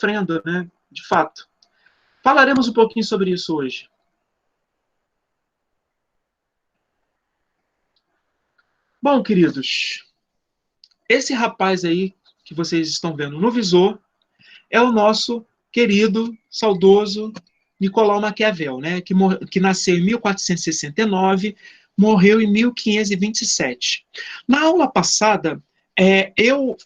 sofrendo, né? De fato. Falaremos um pouquinho sobre isso hoje. Bom, queridos, esse rapaz aí que vocês estão vendo no visor é o nosso querido, saudoso Nicolau Maquiavel, né? Que nasceu em 1469, morreu em 1527. Na aula passada, eu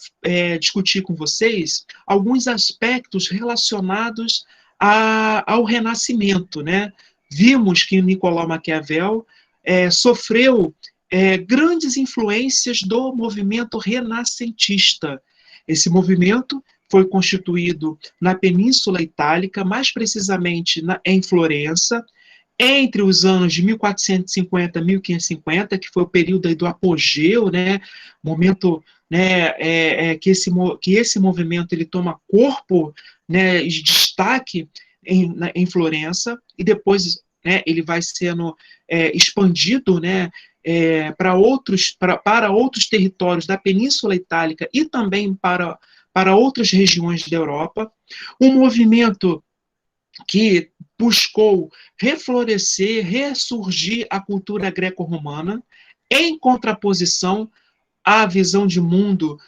discuti com vocês alguns aspectos relacionados ao Renascimento, né? Vimos que Nicolau Maquiavel sofreu grandes influências do movimento renascentista. Esse movimento foi constituído na Península Itálica, mais precisamente em Florença, entre os anos de 1450 e 1550, que foi o período aí do apogeu, né, momento, né, que esse movimento ele toma corpo, né, de destaque em Florença, e depois, né, ele vai sendo expandido, né, para outros territórios da Península Itálica e também para outras regiões da Europa. Um movimento que buscou reflorescer, ressurgir a cultura greco-romana, em contraposição à visão de mundo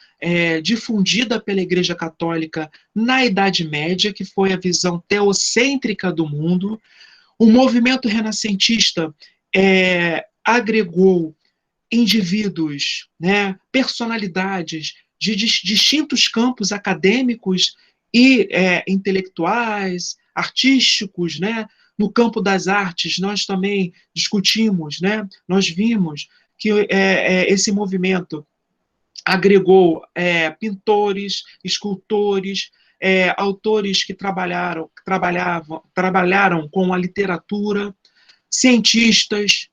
difundida pela Igreja Católica na Idade Média, que foi a visão teocêntrica do mundo. O movimento renascentista agregou indivíduos, né, personalidades de distintos campos acadêmicos e intelectuais, artísticos, né? No campo das artes, nós também discutimos, né? Nós vimos que esse movimento agregou pintores, escultores, autores que trabalharam com a literatura, cientistas,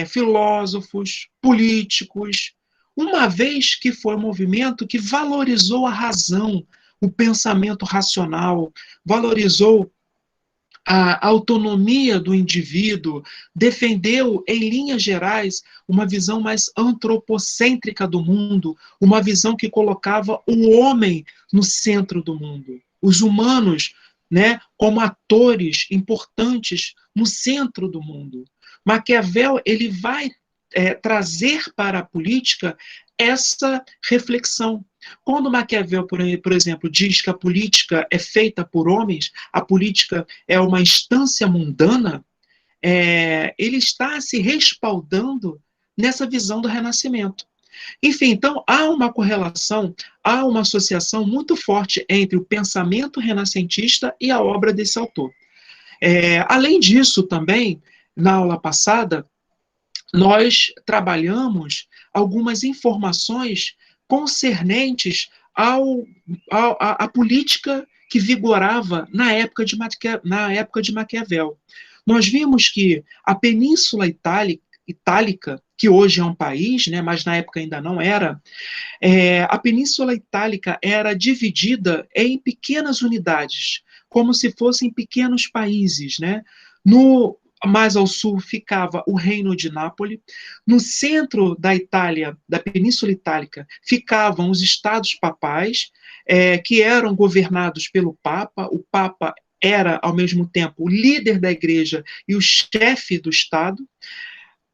filósofos, políticos, uma vez que foi um movimento que valorizou a razão, o pensamento racional, valorizou a autonomia do indivíduo, defendeu, em linhas gerais, uma visão mais antropocêntrica do mundo, uma visão que colocava o homem no centro do mundo, os humanos, né, como atores importantes no centro do mundo. Maquiavel ele vai trazer para a política essa reflexão. Quando Maquiavel, por exemplo, diz que a política é feita por homens, a política é uma instância mundana, ele está se respaldando nessa visão do Renascimento. Enfim, então há uma correlação, há uma associação muito forte entre o pensamento renascentista e a obra desse autor. Além disso, também, na aula passada, nós trabalhamos algumas informações concernentes à política que vigorava na época de Maquiavel. Nós vimos que a Península Itálica, que hoje é um país, né, mas na época ainda não era, a Península Itálica era dividida em pequenas unidades, como se fossem pequenos países, né? Mais ao sul ficava o Reino de Nápoles. No centro da Itália, da Península Itálica, ficavam os estados papais, que eram governados pelo Papa. O Papa era, ao mesmo tempo, o líder da igreja e o chefe do Estado.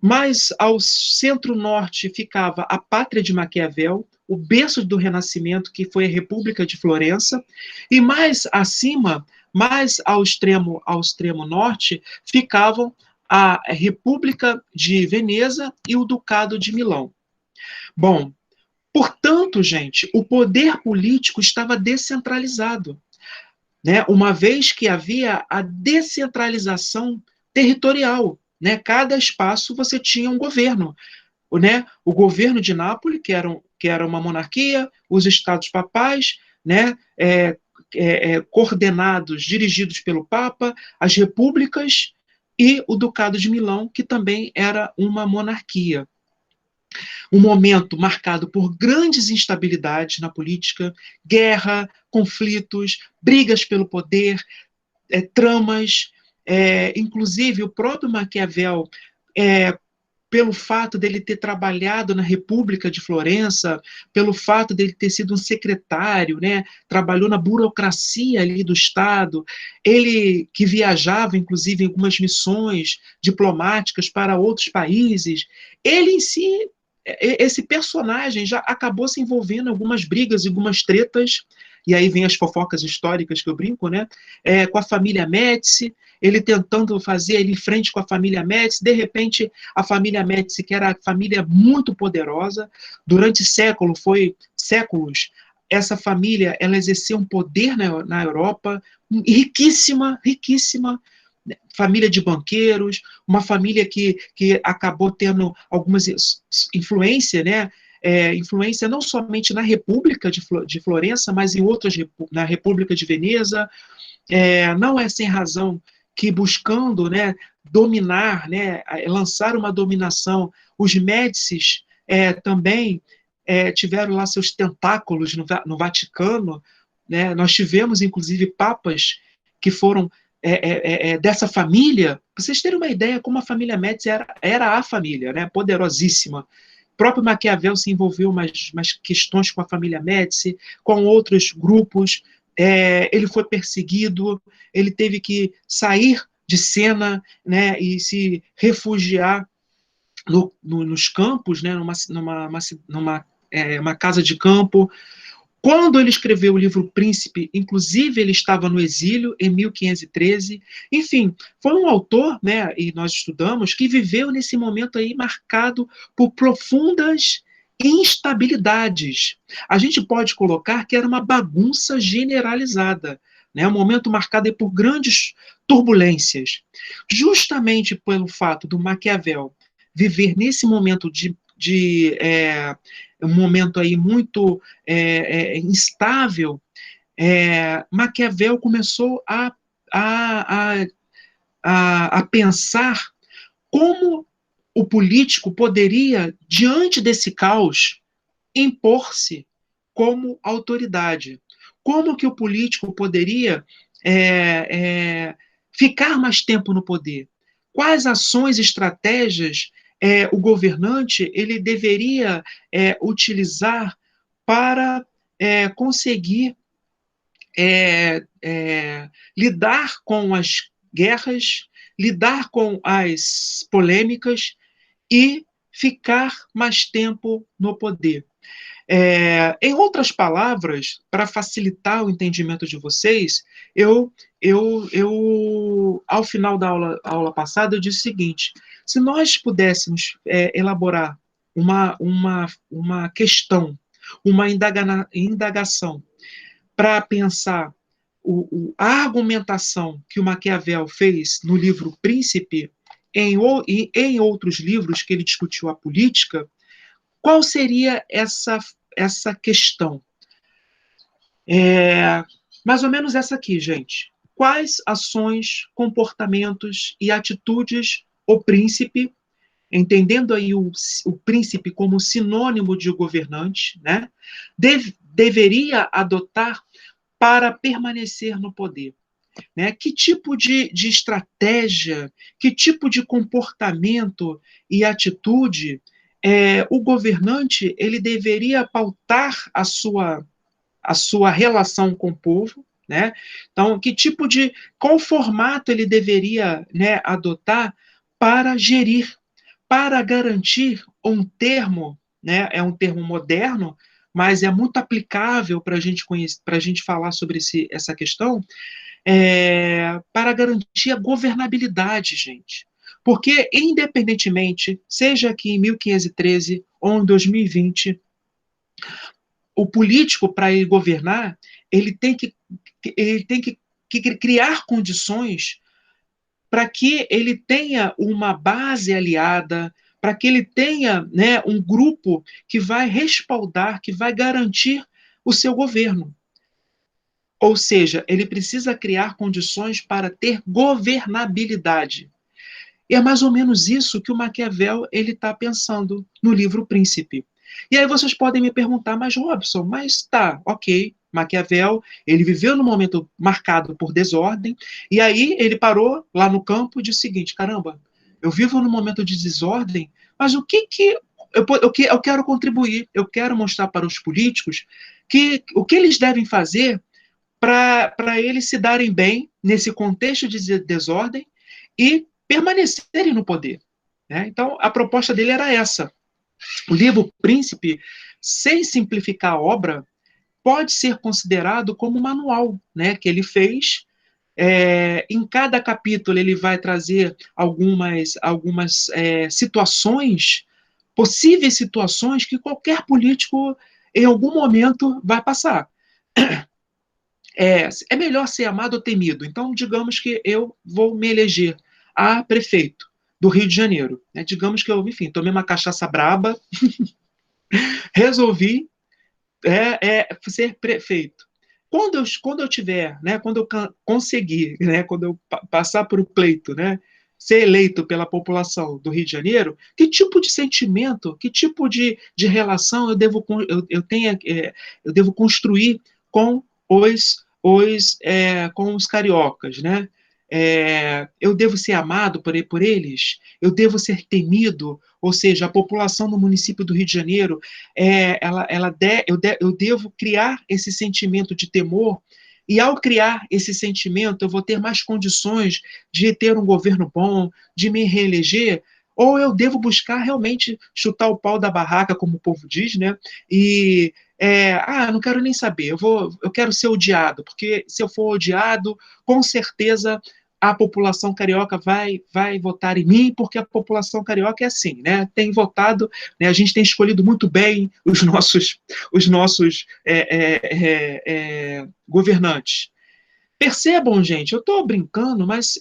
Mais ao centro-norte ficava a pátria de Maquiavel, o berço do Renascimento, que foi a República de Florença, e mais acima, mais ao extremo norte, ficavam a República de Veneza e o Ducado de Milão. Bom, portanto, gente, o poder político estava descentralizado, né? Uma vez que havia a descentralização territorial, né? Cada espaço você tinha um governo, né? O governo de Nápoles, que era uma monarquia, os estados papais, né? Coordenados, dirigidos pelo Papa, as repúblicas e o Ducado de Milão, que também era uma monarquia. Um momento marcado por grandes instabilidades na política, guerra, conflitos, brigas pelo poder, tramas, inclusive o próprio Maquiavel pelo fato dele ter trabalhado na República de Florença, pelo fato dele ter sido um secretário, né, trabalhou na burocracia ali do Estado, ele que viajava, inclusive, em algumas missões diplomáticas para outros países, ele em si, esse personagem já acabou se envolvendo em algumas brigas, algumas tretas, e aí vem as fofocas históricas que eu brinco, né, com a família Médici, ele tentando fazer ele em frente com a família Médici, de repente a família Médici, que era a família muito poderosa, durante séculos, essa família, ela exerceu um poder na Europa, riquíssima, riquíssima, família de banqueiros, uma família que acabou tendo algumas influência, né? Influência não somente na República de Florença, mas em outras, na República de Veneza. Não é sem razão que buscando, né, dominar, né, lançar uma dominação, os Médicis também tiveram lá seus tentáculos no Vaticano, né? Nós tivemos, inclusive, papas que foram dessa família. Para vocês terem uma ideia como a família Médici era a família, né, poderosíssima. O próprio Maquiavel se envolveu mais questões com a família Médici, com outros grupos. Ele foi perseguido, ele teve que sair de cena, né, e se refugiar nos campos, né, numa casa de campo. Quando ele escreveu o livro Príncipe, inclusive ele estava no exílio em 1513. Enfim, foi um autor, né, e nós estudamos, que viveu nesse momento aí marcado por profundas instabilidades. A gente pode colocar que era uma bagunça generalizada, né, um momento marcado por grandes turbulências. Justamente pelo fato do Maquiavel viver nesse momento um momento aí muito instável, Maquiavel começou a pensar como o político poderia, diante desse caos, impor-se como autoridade. Como que o político poderia ficar mais tempo no poder? Quais ações, estratégias o governante ele deveria utilizar para conseguir lidar com as guerras, lidar com as polêmicas e ficar mais tempo no poder. Em outras palavras, para facilitar o entendimento de vocês, ao final da aula passada, eu disse o seguinte: se nós pudéssemos elaborar uma questão, uma indagação, para pensar a argumentação que o Maquiavel fez no livro Príncipe, em outros livros que ele discutiu a política, qual seria essa questão? Mais ou menos essa aqui, gente. Quais ações, comportamentos e atitudes o príncipe, entendendo aí o príncipe como sinônimo de governante, né, deveria adotar para permanecer no poder? Né? Que tipo de estratégia, que tipo de comportamento e atitude o governante ele deveria pautar a sua relação com o povo, né? Então, qual formato ele deveria, né, adotar para gerir, para garantir um termo, né? É um termo moderno, mas é muito aplicável para a gente falar sobre essa questão, para garantir a governabilidade, gente. Porque, independentemente, seja aqui em 1513 ou em 2020, o político, para ele governar, ele tem que criar condições para que ele tenha uma base aliada, para que ele tenha, né, um grupo que vai respaldar, que vai garantir o seu governo. Ou seja, ele precisa criar condições para ter governabilidade. E é mais ou menos isso que o Maquiavel está pensando no livro Príncipe. E aí vocês podem me perguntar, mas Robson, mas tá, ok, Maquiavel, ele viveu num momento marcado por desordem, e aí ele parou lá no campo e disse o seguinte: caramba, eu vivo num momento de desordem, Mas o que eu quero contribuir? Eu quero mostrar para os políticos que o que eles devem fazer para eles se darem bem nesse contexto de desordem e permanecerem no poder. Né? Então, a proposta dele era essa. O livro Príncipe, sem simplificar a obra, pode ser considerado como um manual, né, que ele fez. Em cada capítulo ele vai trazer algumas situações, possíveis situações que qualquer político em algum momento vai passar. É melhor ser amado ou temido. Então, digamos que eu vou me eleger a prefeito do Rio de Janeiro. Né? Digamos que eu, enfim, tomei uma cachaça braba, resolvi ser prefeito. Quando eu tiver, né, quando eu conseguir, né, quando eu passar por um pleito, né, ser eleito pela população do Rio de Janeiro, que tipo de sentimento, que tipo de relação eu devo construir com com os cariocas, né? Eu devo ser amado por eles? Eu devo ser temido? Ou seja, a população do município do Rio de Janeiro, eu devo criar esse sentimento de temor, e ao criar esse sentimento, eu vou ter mais condições de ter um governo bom, de me reeleger, ou eu devo buscar realmente chutar o pau da barraca, como o povo diz, né? E não quero nem saber, eu quero ser odiado, porque se eu for odiado, com certeza a população carioca vai votar em mim, porque a população carioca é assim, né? Tem votado, né? A gente tem escolhido muito bem os nossos governantes. Percebam, gente, eu estou brincando, mas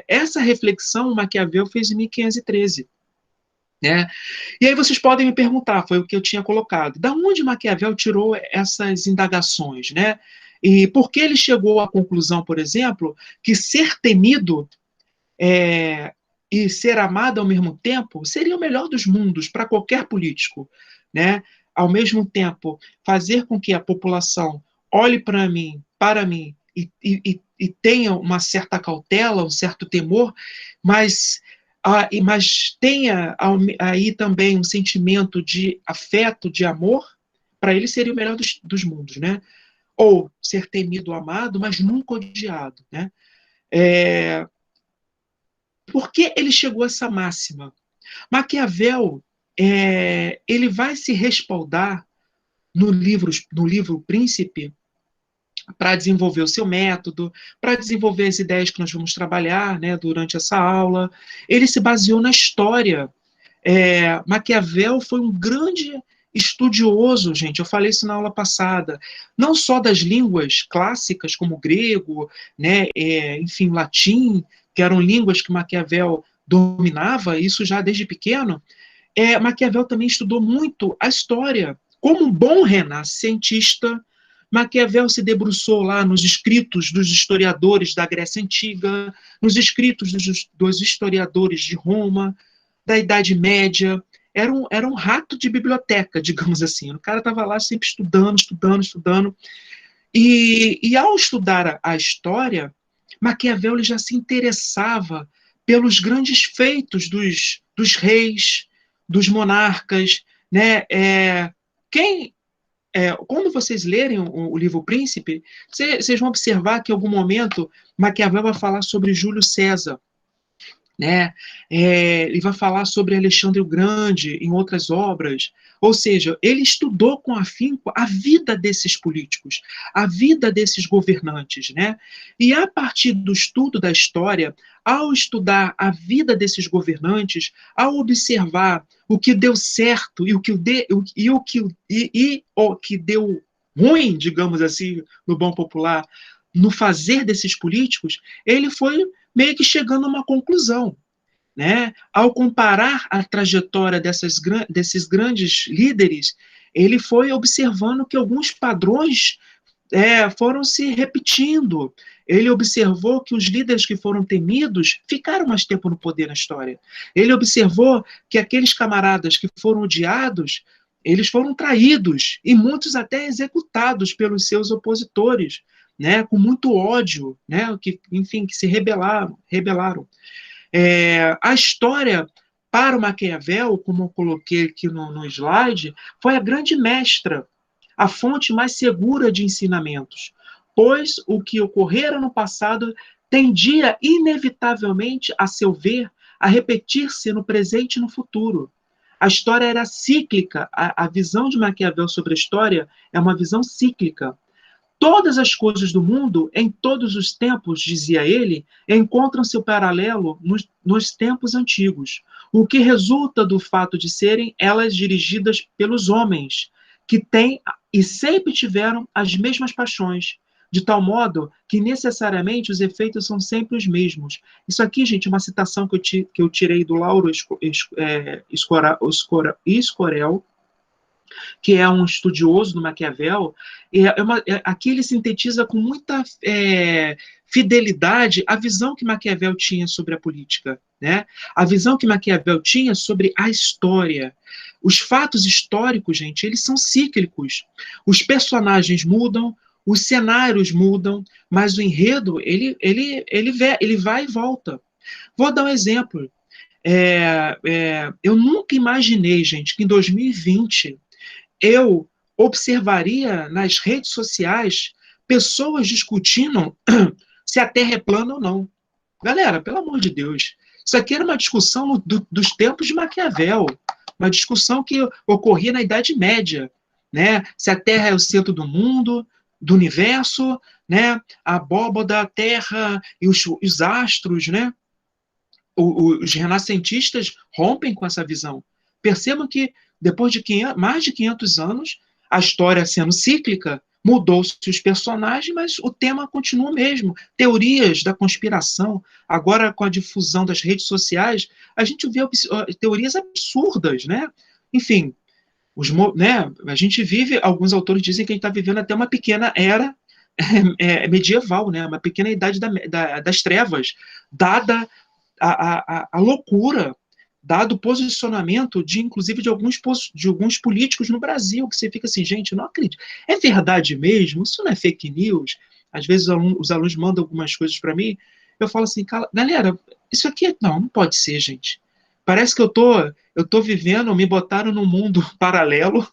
essa reflexão Maquiavel fez em 1513. Né? E aí vocês podem me perguntar, foi o que eu tinha colocado, da onde Maquiavel tirou essas indagações, né? E por que ele chegou à conclusão, por exemplo, que ser temido e ser amado ao mesmo tempo seria o melhor dos mundos para qualquer político, né? Ao mesmo tempo, fazer com que a população olhe para mim e tenha uma certa cautela, um certo temor, mas tenha aí também um sentimento de afeto, de amor, para ele seria o melhor dos mundos, né? Ou ser temido, amado, mas nunca odiado, né? Por que ele chegou a essa máxima? Maquiavel, ele vai se respaldar no livro Príncipe para desenvolver o seu método, para desenvolver as ideias que nós vamos trabalhar, né, durante essa aula. Ele se baseou na história. Maquiavel foi um grande estudioso, gente, eu falei isso na aula passada, não só das línguas clássicas, como o grego, né, enfim, o latim, que eram línguas que Maquiavel dominava, isso já desde pequeno. Maquiavel também estudou muito a história. Como um bom renascentista, Maquiavel se debruçou lá nos escritos dos historiadores da Grécia Antiga, nos escritos dos historiadores de Roma, da Idade Média. Era um rato de biblioteca, digamos assim. O cara estava lá sempre estudando, estudando, estudando. E ao estudar a história, Maquiavel ele já se interessava pelos grandes feitos dos reis, dos monarcas. Né? Quando vocês lerem o livro Príncipe, vocês vão observar que em algum momento Maquiavel vai falar sobre Júlio César. Né? Ele vai falar sobre Alexandre o Grande em outras obras. Ou seja, ele estudou com afinco a vida desses políticos, a vida desses governantes. Né? E a partir do estudo da história, ao estudar a vida desses governantes, ao observar o que deu certo e o que deu ruim, digamos assim, no bom popular, no fazer desses políticos, ele foi meio que chegando a uma conclusão. Né? Ao comparar a trajetória desses grandes líderes, ele foi observando que alguns padrões foram se repetindo. Ele observou que os líderes que foram temidos ficaram mais tempo no poder na história. Ele observou que aqueles camaradas que foram odiados, eles foram traídos e muitos até executados pelos seus opositores, né, com muito ódio, né, que se rebelaram. A história para o Maquiavel, como eu coloquei aqui no slide, foi a grande mestra, a fonte mais segura de ensinamentos, pois o que ocorrera no passado tendia inevitavelmente, a seu ver, a repetir-se no presente e no futuro. A história era cíclica, a visão de Maquiavel sobre a história é uma visão cíclica. Todas as coisas do mundo, em todos os tempos, dizia ele, encontram seu paralelo nos tempos antigos, o que resulta do fato de serem elas dirigidas pelos homens, que têm e sempre tiveram as mesmas paixões, de tal modo que necessariamente os efeitos são sempre os mesmos. Isso aqui, gente, é uma citação que eu tirei do Lauro Escorel, que é um estudioso do Maquiavel, aqui ele sintetiza com muita fidelidade a visão que Maquiavel tinha sobre a política, né? A visão que Maquiavel tinha sobre a história. Os fatos históricos, gente, eles são cíclicos. Os personagens mudam, os cenários mudam, mas o enredo, ele vai e volta. Vou dar um exemplo. Eu nunca imaginei, gente, que em 2020 eu observaria nas redes sociais pessoas discutindo se a Terra é plana ou não. Galera, pelo amor de Deus, isso aqui era uma discussão dos tempos de Maquiavel, uma discussão que ocorria na Idade Média, né? Se a Terra é o centro do mundo, do universo, né? A abóbada, a Terra e os astros, né? Os renascentistas rompem com essa visão. Percebam que depois de mais de 500 anos, a história sendo cíclica, mudou-se os personagens, mas o tema continua o mesmo. Teorias da conspiração, agora com a difusão das redes sociais, a gente vê teorias absurdas, né? Enfim, a gente vive, alguns autores dizem que a gente está vivendo até uma pequena era medieval, né? Uma pequena idade das trevas, dada a loucura, dado o posicionamento inclusive de alguns políticos no Brasil, que você fica assim, gente, eu não acredito. É verdade mesmo? Isso não é fake news? Às vezes os alunos mandam algumas coisas para mim, eu falo assim, galera, isso aqui não pode ser, gente. Parece que eu tô vivendo, me botaram num mundo paralelo.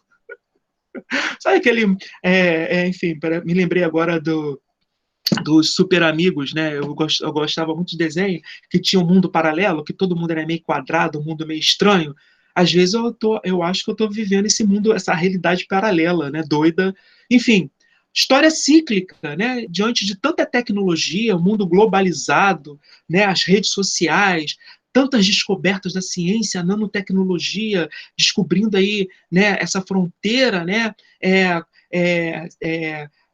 Sabe aquele, enfim, me lembrei agora dos Super Amigos, né? Eu gostava muito de desenho, que tinha um mundo paralelo, que todo mundo era meio quadrado, um mundo meio estranho. Às vezes eu acho que eu estou vivendo esse mundo, essa realidade paralela, né? Doida. Enfim, história cíclica, né? Diante de tanta tecnologia, o mundo globalizado, né? As redes sociais, tantas descobertas da ciência, a nanotecnologia, descobrindo aí, né? Essa fronteira, né?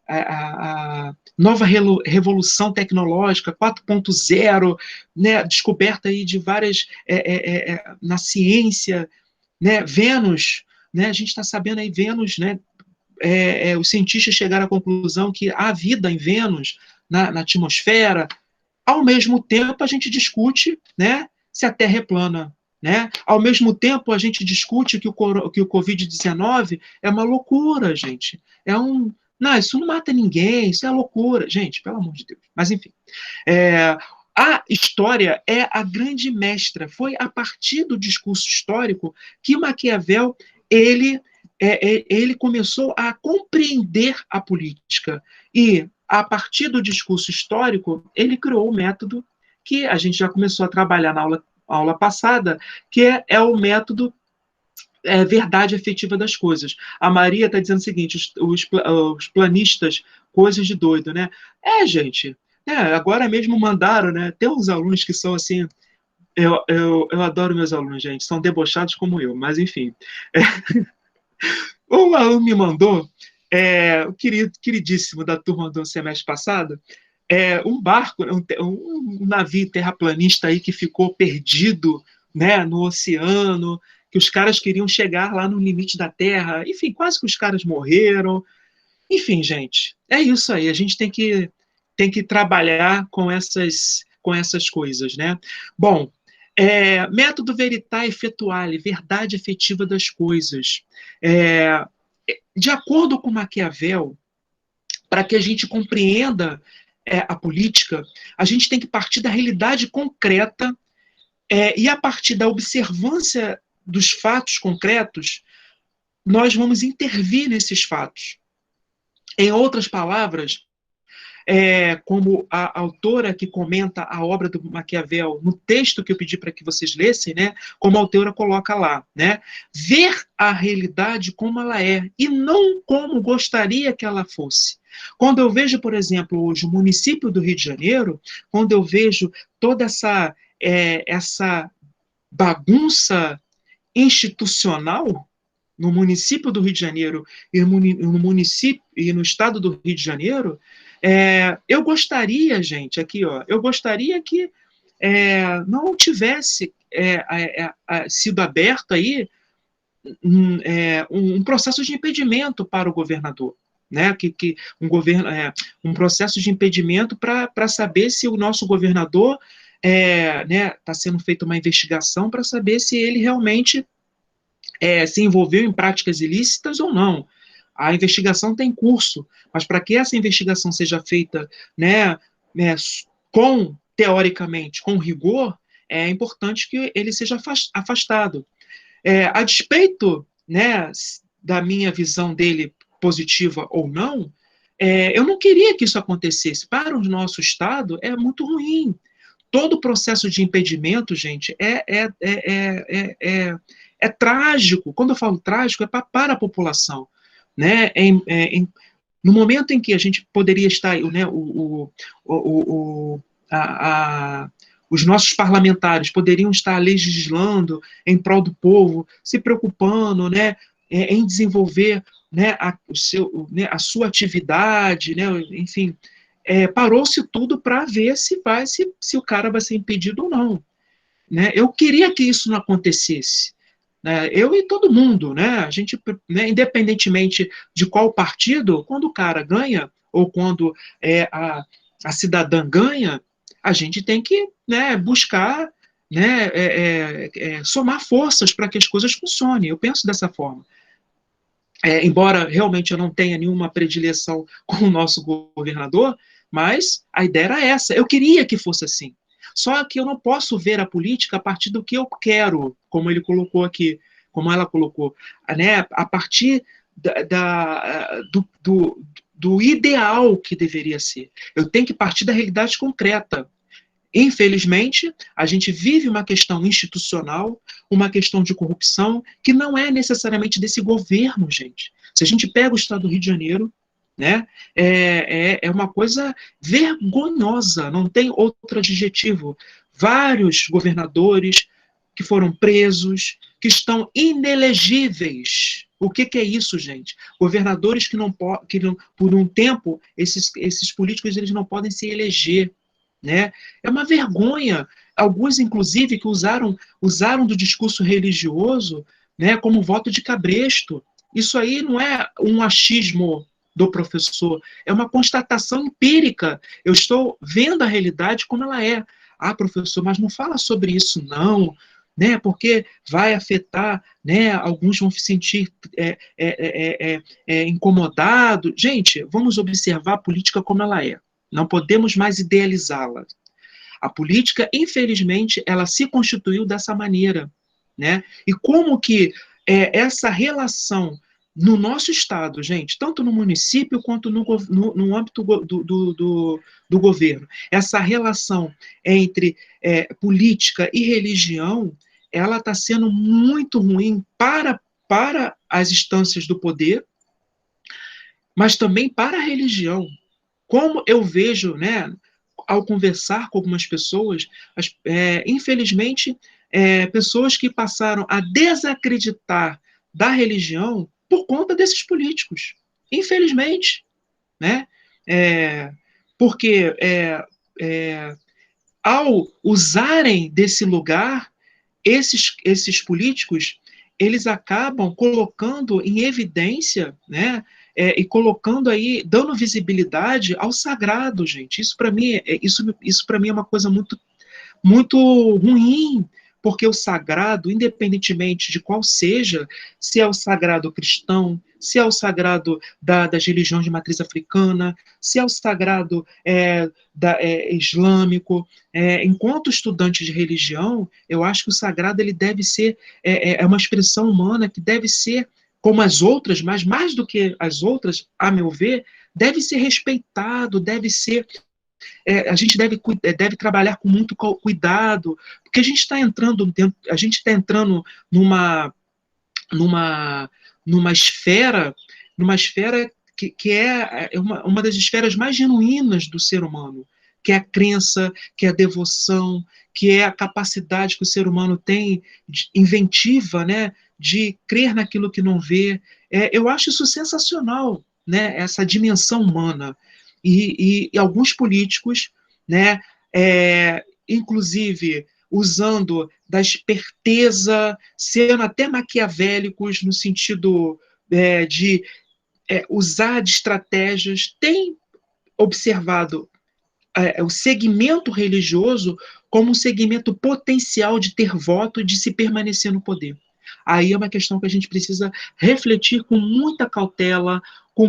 A nova revolução tecnológica 4.0, né, descoberta aí de várias na ciência, né, Vênus, né, a gente está sabendo aí Vênus, né, os cientistas chegaram à conclusão que há vida em Vênus na atmosfera. Ao mesmo tempo a gente discute, né, se a Terra é plana. Né? Ao mesmo tempo, a gente discute que o Covid-19 é uma loucura, gente. Não, isso não mata ninguém, isso é loucura. Gente, pelo amor de Deus. Mas, enfim. A história é a grande mestra. Foi a partir do discurso histórico que Maquiavel ele começou a compreender a política. E, a partir do discurso histórico, ele criou o método que a gente já começou a trabalhar na aula passada, que é o método verdade efetiva das coisas. A Maria está dizendo o seguinte, os planistas, coisas de doido, né? Gente, agora mesmo mandaram, né? Tem uns alunos que são assim, eu adoro meus alunos, gente, são debochados como eu, mas enfim. Um aluno me mandou, o queridíssimo da turma do semestre passado, um barco, um navio terraplanista aí que ficou perdido, né, no oceano, que os caras queriam chegar lá no limite da Terra, enfim, quase que os caras morreram. Enfim, gente, é isso aí, a gente tem que trabalhar com essas coisas, né? Bom, método veritae effectuale, verdade efetiva das coisas. De acordo com Maquiavel, para que a gente compreenda a política, a gente tem que partir da realidade concreta E a partir da observância dos fatos concretos, nós vamos intervir nesses fatos. Em outras palavras, como a autora que comenta a obra do Maquiavel, no texto que eu pedi para que vocês lessem, né, como a autora coloca lá, né, ver a realidade como ela é, e não como gostaria que ela fosse. Quando eu vejo, por exemplo, hoje o município do Rio de Janeiro, quando eu vejo toda essa bagunça institucional no município do Rio de Janeiro e no município e no estado do Rio de Janeiro, eu gostaria, gente, aqui, ó, eu gostaria que não tivesse sido aberto aí um processo de impedimento para o governador, né? Um processo de impedimento para saber se o nosso governador está sendo feita uma investigação para saber se ele realmente se envolveu em práticas ilícitas ou não. A investigação tem curso, mas para que essa investigação seja feita, teoricamente, com rigor, é importante que ele seja afastado. A despeito, né, da minha visão dele positiva ou não, eu não queria que isso acontecesse. Para o nosso Estado, é muito ruim. Todo o processo de impedimento, gente, é trágico. Quando eu falo trágico, é para a população. Né? No momento em que a gente poderia estar, né, os nossos parlamentares poderiam estar legislando em prol do povo, se preocupando, né, em desenvolver, né, a sua atividade, né, enfim, parou-se tudo para ver se o cara vai ser impedido ou não. Né? Eu queria que isso não acontecesse. Né? Eu e todo mundo, né? A gente, né, independentemente de qual partido, quando o cara ganha, ou quando a cidadã ganha, a gente tem que, né, buscar, né, somar forças para que as coisas funcionem. Eu penso dessa forma. Embora realmente eu não tenha nenhuma predileção com o nosso governador, mas a ideia era essa. Eu queria que fosse assim. Só que eu não posso ver a política a partir do que eu quero, como ele colocou aqui, como ela colocou, né? A partir do ideal que deveria ser. Eu tenho que partir da realidade concreta. Infelizmente, a gente vive uma questão institucional, uma questão de corrupção, que não é necessariamente desse governo, gente. Se a gente pega o estado do Rio de Janeiro, né, é uma coisa vergonhosa, não tem outro adjetivo. Vários governadores que foram presos, que estão inelegíveis. O que é isso, gente? Governadores que não, por um tempo, esses políticos eles não podem se eleger. Né? É uma vergonha. Alguns, inclusive, que usaram do discurso religioso, né, como voto de cabresto. Isso aí não é um achismo do professor, é uma constatação empírica. Eu estou vendo a realidade como ela é. Ah, professor, mas não fala sobre isso, não. Né, porque vai afetar, né, alguns vão se sentir incomodados. Gente, vamos observar a política como ela é. Não podemos mais idealizá-la. A política, infelizmente, ela se constituiu dessa maneira. Né? E como que essa relação no nosso Estado, gente, tanto no município quanto no âmbito do governo, essa relação entre política e religião, ela está sendo muito ruim para as instâncias do poder, mas também para a religião. Como eu vejo, né, ao conversar com algumas pessoas, infelizmente, pessoas que passaram a desacreditar da religião por conta desses políticos. Infelizmente. Né? Porque ao usarem desse lugar, esses políticos, eles acabam colocando em evidência, né, e colocando aí, dando visibilidade ao sagrado, gente. Isso para mim, isso para mim é uma coisa muito, muito ruim, porque o sagrado, independentemente de qual seja, se é o sagrado cristão, se é o sagrado das religiões de matriz africana, se é o sagrado islâmico, enquanto estudante de religião, eu acho que o sagrado ele deve ser uma expressão humana que deve ser como as outras, mas mais do que as outras, a meu ver, deve ser respeitado, deve ser a gente deve trabalhar com muito cuidado, porque a gente está entrando numa, numa, numa esfera que é uma das esferas mais genuínas do ser humano, que é a crença, que é a devoção, que é a capacidade que o ser humano tem inventiva, né, de crer naquilo que não vê. Eu acho isso sensacional, né, essa dimensão humana. E alguns políticos, né, inclusive usando da esperteza, sendo até maquiavélicos no sentido de usar de estratégias, têm observado o segmento religioso como um segmento potencial de ter voto e de se permanecer no poder. Aí é uma questão que a gente precisa refletir com muita cautela, com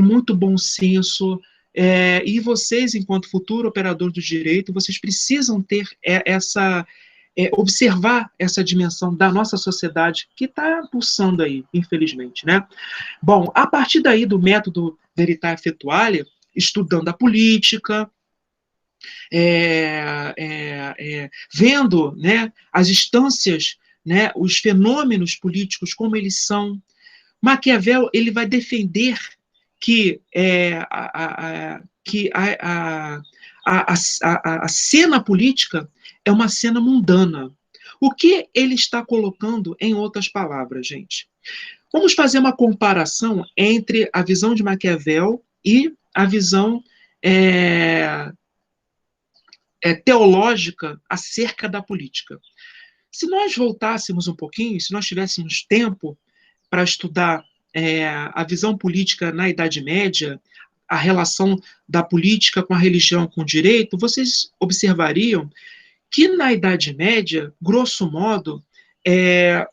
muito bom senso. E vocês, enquanto futuro operador do direito, vocês precisam ter observar essa dimensão da nossa sociedade que está pulsando aí, infelizmente, né? Bom, a partir daí do método Veritae Effectualia, estudando a política, vendo, né, as instâncias, né, os fenômenos políticos como eles são, Maquiavel ele vai defender que, a cena política é uma cena mundana. O que ele está colocando em outras palavras, gente? Vamos fazer uma comparação entre a visão de Maquiavel e a visão teológica acerca da política. Se nós voltássemos um pouquinho, se nós tivéssemos tempo para estudar a visão política na Idade Média, a relação da política com a religião, com o direito, vocês observariam que na Idade Média, grosso modo,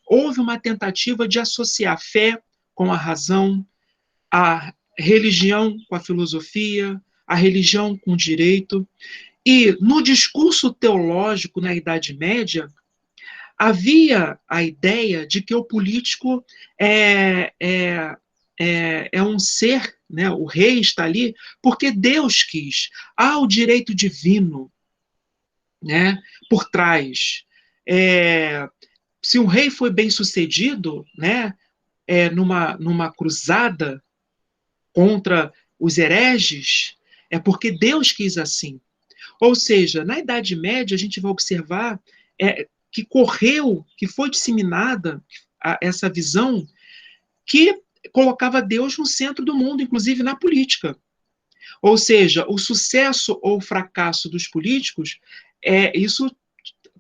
houve uma tentativa de associar a fé com a razão, a religião com a filosofia, a religião com o direito. E no discurso teológico na Idade Média, havia a ideia de que o político é um ser, né, o rei está ali, porque Deus quis. Há o direito divino, né, por trás. Se um rei foi bem sucedido, né, numa cruzada contra os hereges, é porque Deus quis assim. Ou seja, na Idade Média, a gente vai observar que foi disseminada essa visão que colocava Deus no centro do mundo, inclusive na política. Ou seja, o sucesso ou o fracasso dos políticos isso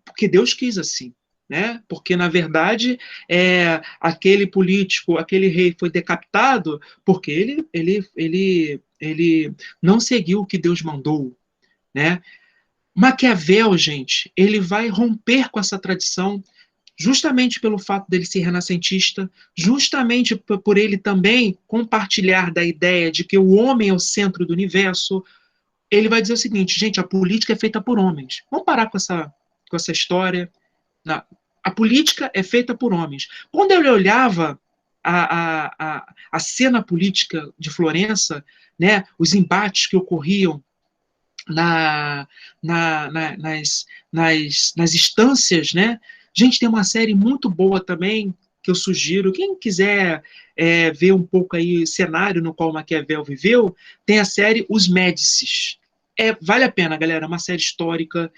porque Deus quis assim. Né? Porque, na verdade, aquele político, aquele rei foi decapitado porque ele não seguiu o que Deus mandou. Né? Maquiavel, gente, ele vai romper com essa tradição justamente pelo fato dele ser renascentista, justamente por ele também compartilhar da ideia de que o homem é o centro do universo. Ele vai dizer o seguinte, gente, a política é feita por homens. Vamos parar com essa história. Não. A política é feita por homens. Quando ele olhava a cena política de Florença, né, os embates que ocorriam nas instâncias, né? Gente, tem uma série muito boa também que eu sugiro. Quem quiser ver um pouco aí o cenário no qual Maquiavel viveu, tem a série Os Médicis. Vale a pena, galera. É uma série histórica.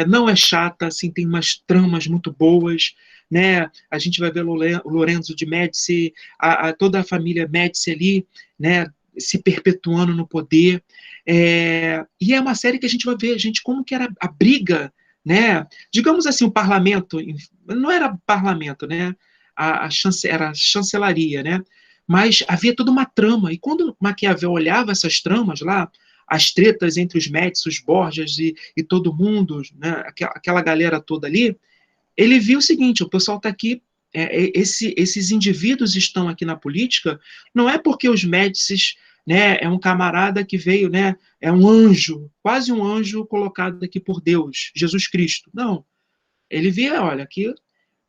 Não é chata, assim, tem umas tramas muito boas. Né? A gente vai ver o Lorenzo de Médici, toda a família Médici ali, né? Se perpetuando no poder. E é uma série que a gente vai ver, gente, como que era a briga, né? Digamos assim, o parlamento, não era parlamento, né? Era a chancelaria, né? Mas havia toda uma trama, e quando Maquiavel olhava essas tramas lá, as tretas entre os Médici, os Borgias e todo mundo, né, aquela galera toda ali, ele viu o seguinte, o pessoal está aqui, esses indivíduos estão aqui na política, não é porque os Médicis, né, é um camarada que veio, né, é um anjo, quase um anjo colocado aqui por Deus, Jesus Cristo. Não, ele via, olha, aqui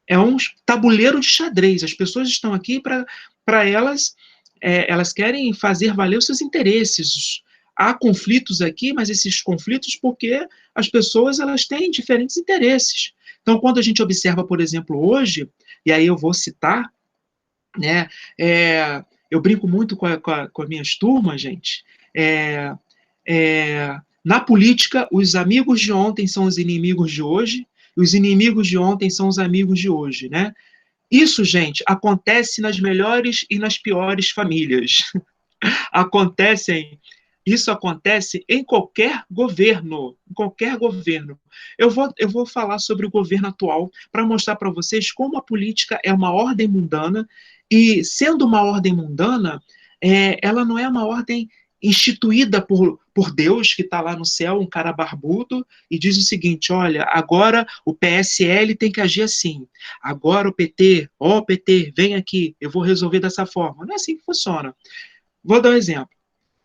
é um tabuleiro de xadrez, as pessoas estão aqui para elas, elas querem fazer valer os seus interesses. Há conflitos aqui, mas esses conflitos porque as pessoas elas têm diferentes interesses. Então, quando a gente observa, por exemplo, hoje, e aí eu vou citar, né, eu brinco muito com as minhas turmas, gente, na política, os amigos de ontem são os inimigos de hoje, e os inimigos de ontem são os amigos de hoje, né? Isso, gente, acontece nas melhores e nas piores famílias. Acontecem, isso acontece em qualquer governo, em qualquer governo. Eu vou falar sobre o governo atual para mostrar para vocês como a política é uma ordem mundana e, sendo uma ordem mundana, ela não é uma ordem instituída por Deus, que está lá no céu, um cara barbudo, e diz o seguinte, olha, agora o PSL tem que agir assim, agora o PT, ó PT, vem aqui, eu vou resolver dessa forma. Não é assim que funciona. Vou dar um exemplo.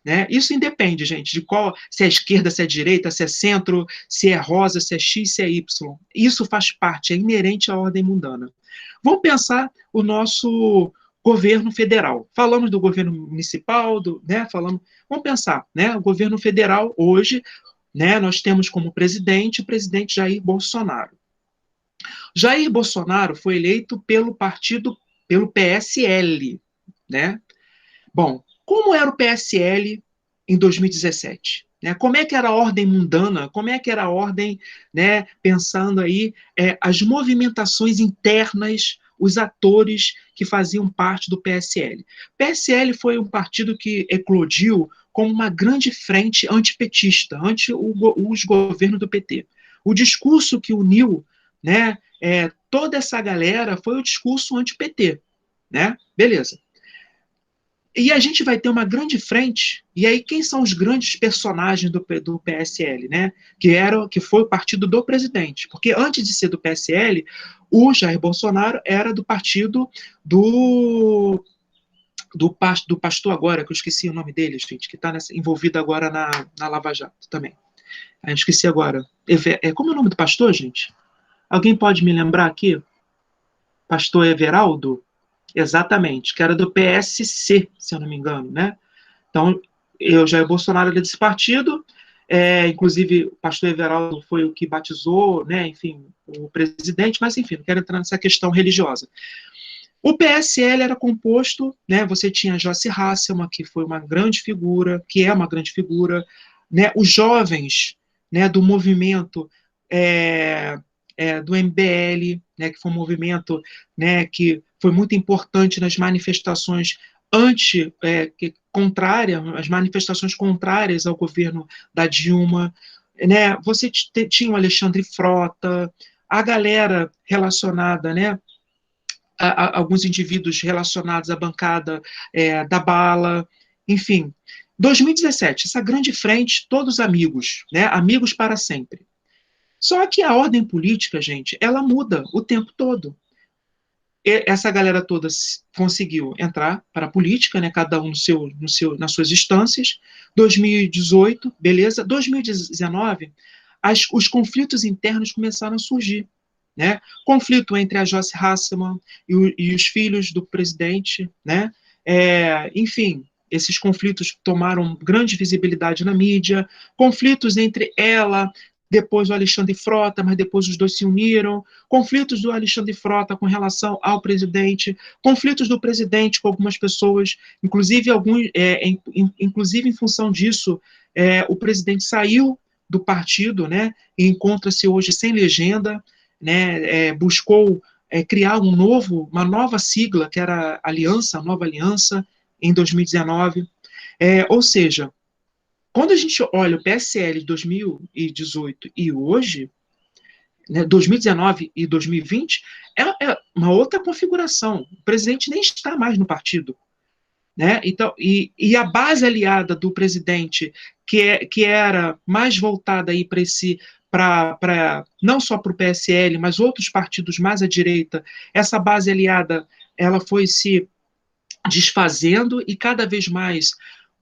Né? Isso independe, gente, de qual, se é esquerda, se é direita, se é centro, se é rosa, se é X, se é Y. Isso faz parte, é inerente à ordem mundana. Vamos pensar o nosso governo federal. Falamos do governo municipal, né? Vamos pensar, né? O governo federal hoje, né? Nós temos como presidente o presidente Jair Bolsonaro. Jair Bolsonaro foi eleito pelo PSL, né? Bom, como era o PSL em 2017? Né? Como é que era a ordem mundana? Como é que era a ordem, né, pensando aí as movimentações internas, os atores que faziam parte do PSL? PSL foi um partido que eclodiu como uma grande frente antipetista, ante os governos do PT. O discurso que uniu, né, toda essa galera foi o discurso anti-PT. Né? Beleza. E a gente vai ter uma grande frente, e aí quem são os grandes personagens do PSL, né? Que foi o partido do presidente. Porque antes de ser do PSL, o Jair Bolsonaro era do partido do pastor agora, que eu esqueci o nome dele, gente, que está envolvido agora na Lava Jato também. Eu esqueci agora. Como é o nome do pastor, gente? Alguém pode me lembrar aqui? Pastor Everaldo? Exatamente, que era do PSC, se eu não me engano, né? Então, Jair Bolsonaro era desse partido, inclusive o pastor Everaldo foi o que batizou, né, enfim, o presidente, mas enfim, não quero entrar nessa questão religiosa. O PSL era composto, né, você tinha Joyce Hasselmann, que foi uma grande figura, que é uma grande figura, né, os jovens, né, do movimento do MBL, né, que foi um movimento, né, que foi muito importante nas manifestações as manifestações contrárias ao governo da Dilma, né? Você tinha o Alexandre Frota, a galera relacionada, né? Alguns indivíduos relacionados à bancada da bala, enfim. 2017, essa grande frente, todos amigos, né? Amigos para sempre. Só que a ordem política, gente, ela muda o tempo todo. Essa galera toda conseguiu entrar para a política, né, cada um nas suas instâncias. 2018, beleza. 2019, os conflitos internos começaram a surgir. Né? Conflito entre a Joyce Hasselmann e os filhos do presidente. Né? Enfim, esses conflitos tomaram grande visibilidade na mídia. Conflitos entre ela, depois o Alexandre Frota, mas depois os dois se uniram, conflitos do Alexandre Frota com relação ao presidente, conflitos do presidente com algumas pessoas, inclusive, inclusive em função disso, o presidente saiu do partido, né, e encontra-se hoje sem legenda, né, buscou criar uma nova sigla, que era a Nova Aliança, em 2019, ou seja, quando a gente olha o PSL de 2018 e hoje, né, 2019 e 2020, é uma outra configuração. O presidente nem está mais no partido. né? Então, e a base aliada do presidente, que era mais voltada aí para não só para o PSL, mas outros partidos mais à direita, essa base aliada ela foi se desfazendo e cada vez mais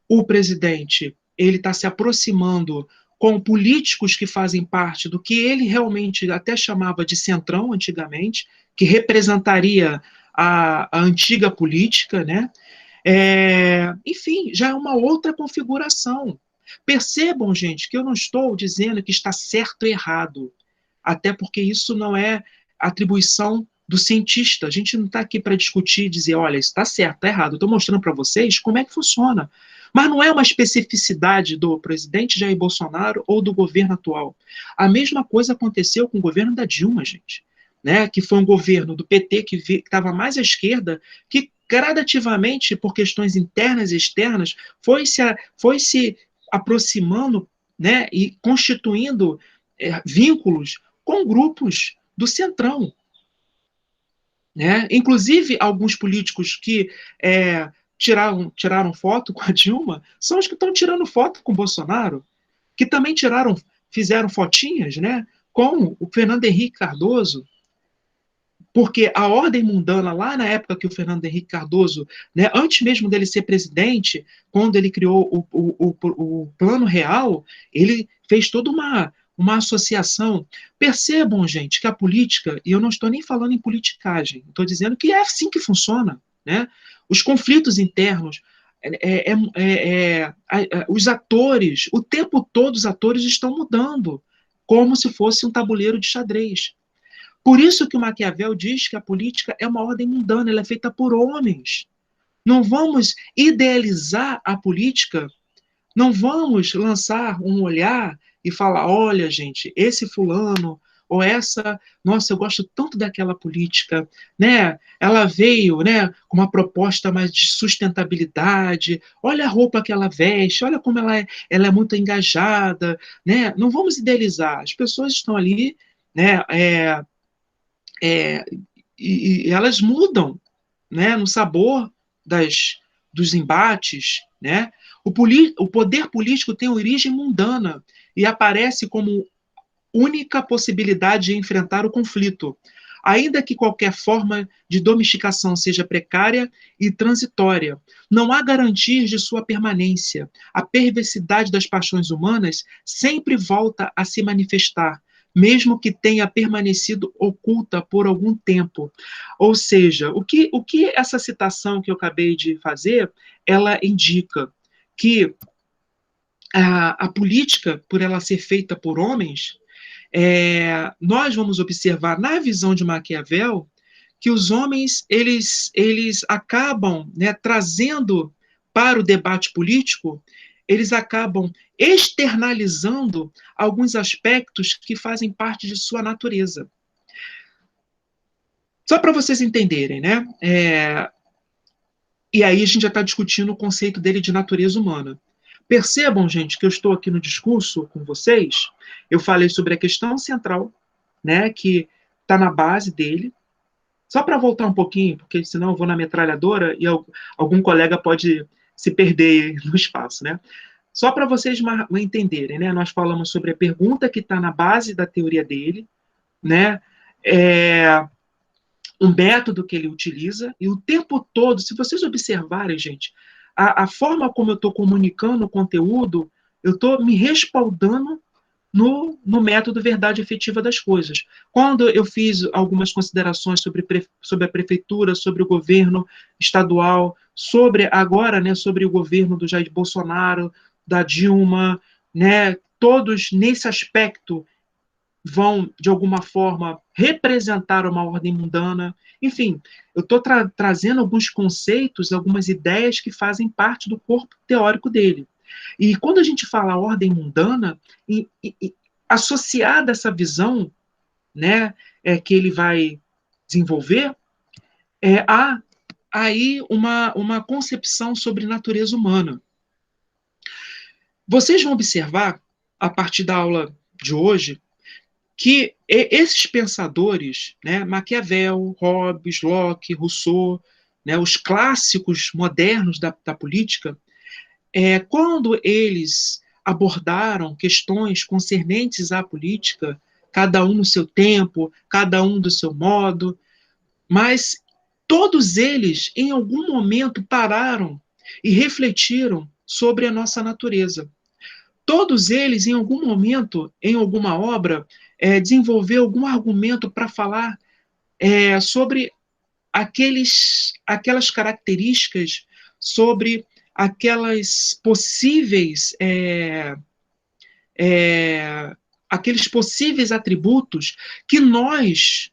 o presidente ele está se aproximando com políticos que fazem parte do que ele realmente até chamava de centrão antigamente, que representaria a antiga política, né? Enfim, já é uma outra configuração. Percebam, gente, que eu não estou dizendo que está certo ou errado, até porque isso não é atribuição do cientista. A gente não está aqui para discutir e dizer, olha, isso está certo, está errado. Eu estou mostrando para vocês como é que funciona. Mas não é uma especificidade do presidente Jair Bolsonaro ou do governo atual. A mesma coisa aconteceu com o governo da Dilma, gente. Né, que foi um governo do PT que estava mais à esquerda, que gradativamente, por questões internas e externas, foi se aproximando, né, e constituindo vínculos com grupos do Centrão. Né? Inclusive, alguns políticos que tiraram foto com a Dilma são os que estão tirando foto com o Bolsonaro, que também fizeram fotinhas, né, com o Fernando Henrique Cardoso, porque a ordem mundana, lá na época que o Fernando Henrique Cardoso, né, antes mesmo dele ser presidente, quando ele criou o Plano Real, ele fez toda uma associação. Percebam, gente, que a política, e eu não estou nem falando em politicagem, estou dizendo que é assim que funciona. Né? Os conflitos internos, os atores, o tempo todo os atores estão mudando, como se fosse um tabuleiro de xadrez. Por isso que o Maquiavel diz que a política é uma ordem mundana, ela é feita por homens. Não vamos idealizar a política, não vamos lançar um olhar e falar, olha, gente, esse fulano ou essa, nossa, eu gosto tanto daquela política, né? Ela veio, né, com uma proposta mais de sustentabilidade. Olha a roupa que ela veste, olha como ela é muito engajada, né? Não vamos idealizar. As pessoas estão ali, né? É, e elas mudam, né, no sabor dos embates. Né? O poder político tem origem mundana e aparece como única possibilidade de enfrentar o conflito, ainda que qualquer forma de domesticação seja precária e transitória. Não há garantias de sua permanência. A perversidade das paixões humanas sempre volta a se manifestar, mesmo que tenha permanecido oculta por algum tempo. Ou seja, o que essa citação que eu acabei de fazer, ela indica que a política, por ela ser feita por homens, nós vamos observar na visão de Maquiavel que os homens eles acabam, né, trazendo para o debate político, eles acabam externalizando alguns aspectos que fazem parte de sua natureza. Só para vocês entenderem, né? E aí a gente já está discutindo o conceito dele de natureza humana. Percebam, gente, que eu estou aqui no discurso com vocês, eu falei sobre a questão central, né, que está na base dele. Só para voltar um pouquinho, porque senão eu vou na metralhadora e algum colega pode se perder no espaço, né? Só para vocês entenderem, né? Nós falamos sobre a pergunta que está na base da teoria dele, né? Um método que ele utiliza, e o tempo todo, se vocês observarem, gente, a forma como eu estou comunicando o conteúdo, eu estou me respaldando no método verdade efetiva das coisas. Quando eu fiz algumas considerações sobre a prefeitura, sobre o governo estadual, sobre agora, né, sobre o governo do Jair Bolsonaro, da Dilma, né, todos nesse aspecto vão, de alguma forma, representar uma ordem mundana. Enfim, eu estou trazendo alguns conceitos, algumas ideias que fazem parte do corpo teórico dele. E quando a gente fala ordem mundana, associada a essa visão, né, que ele vai desenvolver, há aí uma concepção sobre natureza humana. Vocês vão observar, a partir da aula de hoje, que esses pensadores, né, Maquiavel, Hobbes, Locke, Rousseau, né, os clássicos modernos da política, quando eles abordaram questões concernentes à política, cada um no seu tempo, cada um do seu modo, mas todos eles, em algum momento, pararam e refletiram sobre a nossa natureza. Todos eles, em algum momento, em alguma obra, desenvolveu algum argumento para falar sobre aquelas características, sobre aquelas possíveis aqueles possíveis atributos que nós,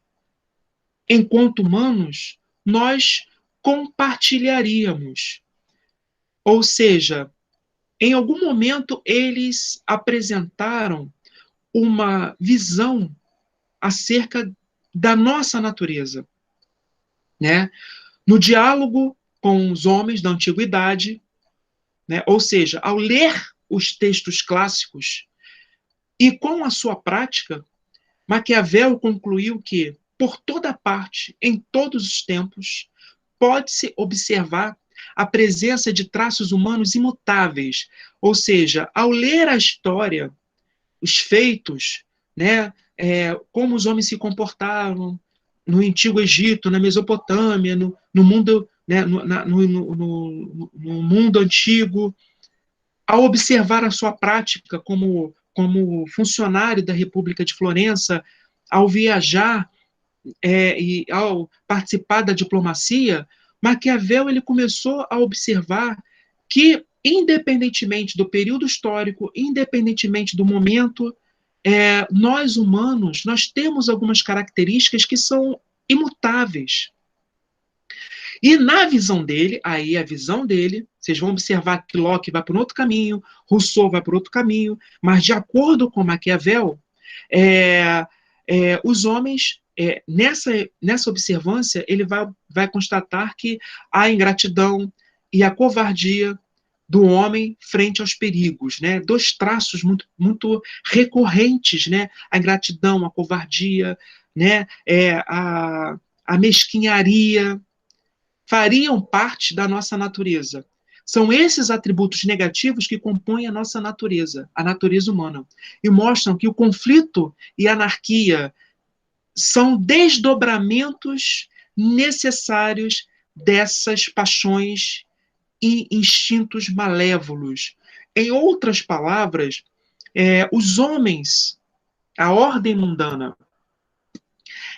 enquanto humanos, nós compartilharíamos. Ou seja, em algum momento eles apresentaram uma visão acerca da nossa natureza, né? No diálogo com os homens da antiguidade, né? Ou seja, ao ler os textos clássicos e com a sua prática, Maquiavel concluiu que, por toda parte, em todos os tempos, pode-se observar a presença de traços humanos imutáveis. Ou seja, ao ler a história, os feitos, né, como os homens se comportaram no Antigo Egito, na Mesopotâmia, no mundo, né, no mundo antigo, ao observar a sua prática como funcionário da República de Florença, ao viajar e ao participar da diplomacia, Maquiavel ele começou a observar que, independentemente do período histórico, independentemente do momento, nós humanos, nós temos algumas características que são imutáveis. E na visão dele, aí a visão dele, vocês vão observar que Locke vai por um outro caminho, Rousseau vai por outro caminho, mas de acordo com Maquiavel, os homens, nessa observância, ele vai constatar que a ingratidão e a covardia do homem frente aos perigos, né? Dois traços muito, muito recorrentes, né? A ingratidão, a covardia, né? A mesquinharia, fariam parte da nossa natureza. São esses atributos negativos que compõem a nossa natureza, a natureza humana, e mostram que o conflito e a anarquia são desdobramentos necessários dessas paixões e instintos malévolos. Em outras palavras, os homens, a ordem mundana,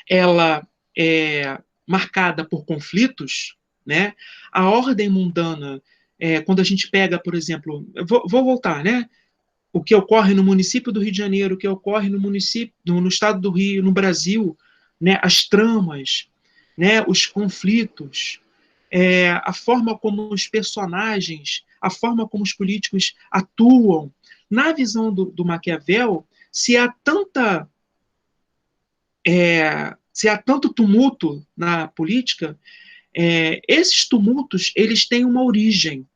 ela é marcada por conflitos, né? A ordem mundana, quando a gente pega, por exemplo, vou voltar, né? O que ocorre no município do Rio de Janeiro, o que ocorre no município, no estado do Rio, no Brasil, né? As tramas, né? Os conflitos, a forma como os personagens, a forma como os políticos atuam. Na visão do Maquiavel, se há tanto tumulto na política, esses tumultos eles têm uma origem,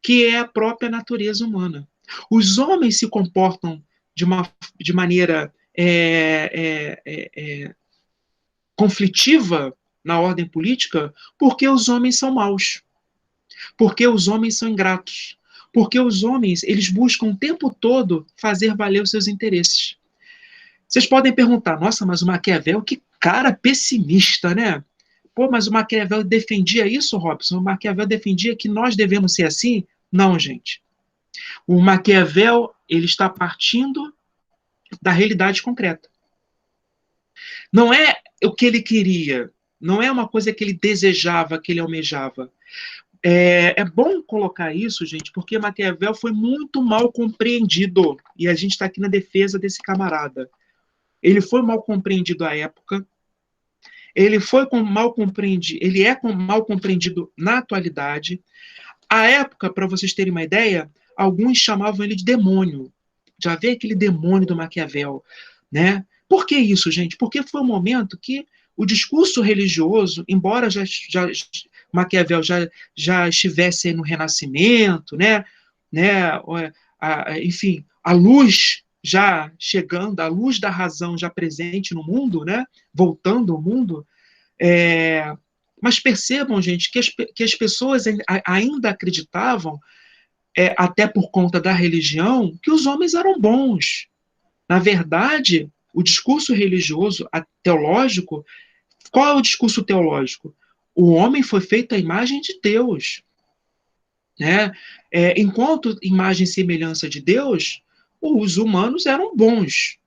que é a própria natureza humana. Os homens se comportam de maneira conflitiva na ordem política porque os homens são maus, porque os homens são ingratos, porque os homens eles buscam o tempo todo fazer valer os seus interesses. Vocês podem perguntar, nossa, mas o Maquiavel, que cara pessimista, né? Pô, mas o Maquiavel defendia isso, Robson? O Maquiavel defendia que nós devemos ser assim? Não, gente. O Maquiavel, ele está partindo da realidade concreta. Não é o que ele queria, não é uma coisa que ele desejava, que ele almejava. É bom colocar isso, gente, porque Maquiavel foi muito mal compreendido, e a gente está aqui na defesa desse camarada. Ele foi mal compreendido à época, ele é mal compreendido na atualidade. À época, para vocês terem uma ideia, alguns chamavam ele de demônio. Já vê aquele demônio do Maquiavel, né? Por que isso, gente? Porque foi um momento que o discurso religioso, embora Maquiavel já estivesse no Renascimento, né? Enfim, a luz já chegando, a luz da razão já presente no mundo, né? Voltando ao mundo, Mas percebam, gente, que as pessoas ainda acreditavam, até por conta da religião, que os homens eram bons. Na verdade, o discurso religioso, teológico, qual é o discurso teológico? O homem foi feito à imagem de Deus. Né? Enquanto imagem e semelhança de Deus, os humanos eram bons.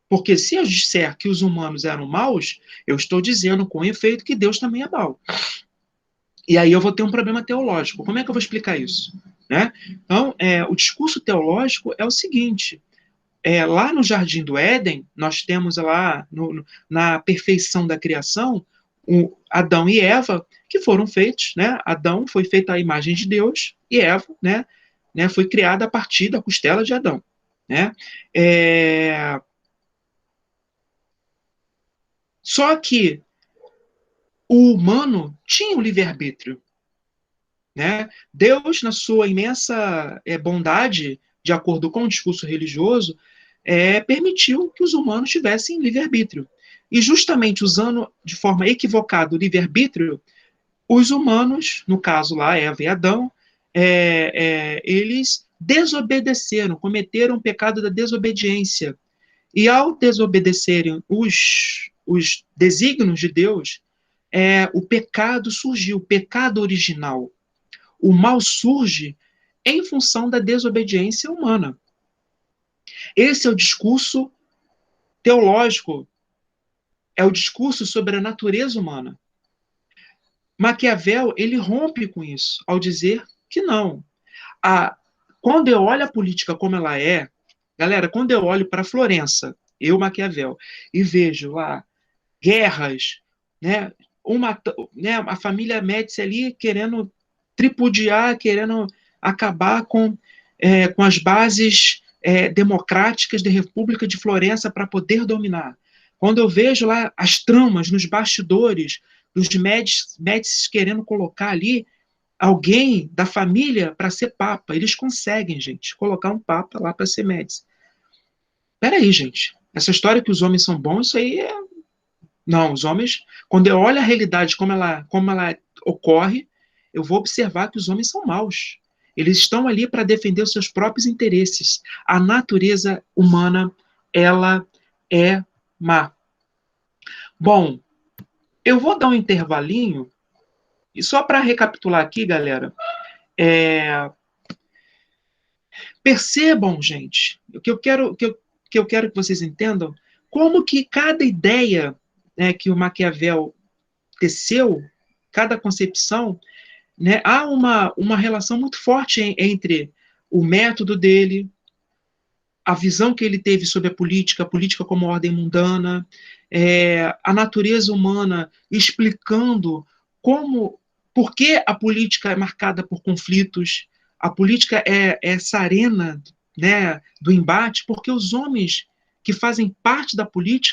Porque se eu disser que os humanos eram maus, eu estou dizendo com efeito que Deus também é mau. E aí eu vou ter um problema teológico. Como é que eu vou explicar isso? Né? Então, o discurso teológico é o seguinte: lá no Jardim do Éden, nós temos lá, na perfeição da criação, Adão e Eva, que foram feitos, né? Adão foi feito à imagem de Deus e Eva, né, foi criada a partir da costela de Adão. Né? Só que o humano tinha o livre-arbítrio. Né? Deus, na sua imensa bondade, de acordo com o discurso religioso, permitiu que os humanos tivessem livre-arbítrio. E justamente usando de forma equivocada o livre-arbítrio, os humanos, no caso lá, Eva e Adão, eles desobedeceram, cometeram o pecado da desobediência. E ao desobedecerem os desígnios de Deus, o pecado surgiu, o pecado original. O mal surge em função da desobediência humana. Esse é o discurso teológico, é o discurso sobre a natureza humana. Maquiavel, ele rompe com isso, ao dizer que não. Quando eu olho a política como ela é, galera, quando eu olho para Florença, eu, Maquiavel, e vejo lá guerras, né, a família Médici ali querendo tripudiar, querendo acabar com as bases democráticas da República de Florença para poder dominar. Quando eu vejo lá as tramas nos bastidores dos Médici querendo colocar ali alguém da família para ser papa, eles conseguem, gente, colocar um papa lá para ser Médici. Peraí, gente, essa história que os homens são bons, isso aí é... Não, os homens, quando eu olho a realidade como ela ocorre, eu vou observar que os homens são maus. Eles estão ali para defender os seus próprios interesses. A natureza humana, ela é má. Bom, eu vou dar um intervalinho, e só para recapitular aqui, galera, percebam, gente, o que eu quero que vocês entendam, como que cada ideia, né, que o Maquiavel teceu, cada concepção, né, há uma relação muito forte entre o método dele, a visão que ele teve sobre a política como ordem mundana, a natureza humana, explicando por que a política é marcada por conflitos, a política é essa arena, né, do embate, porque os homens que fazem parte da política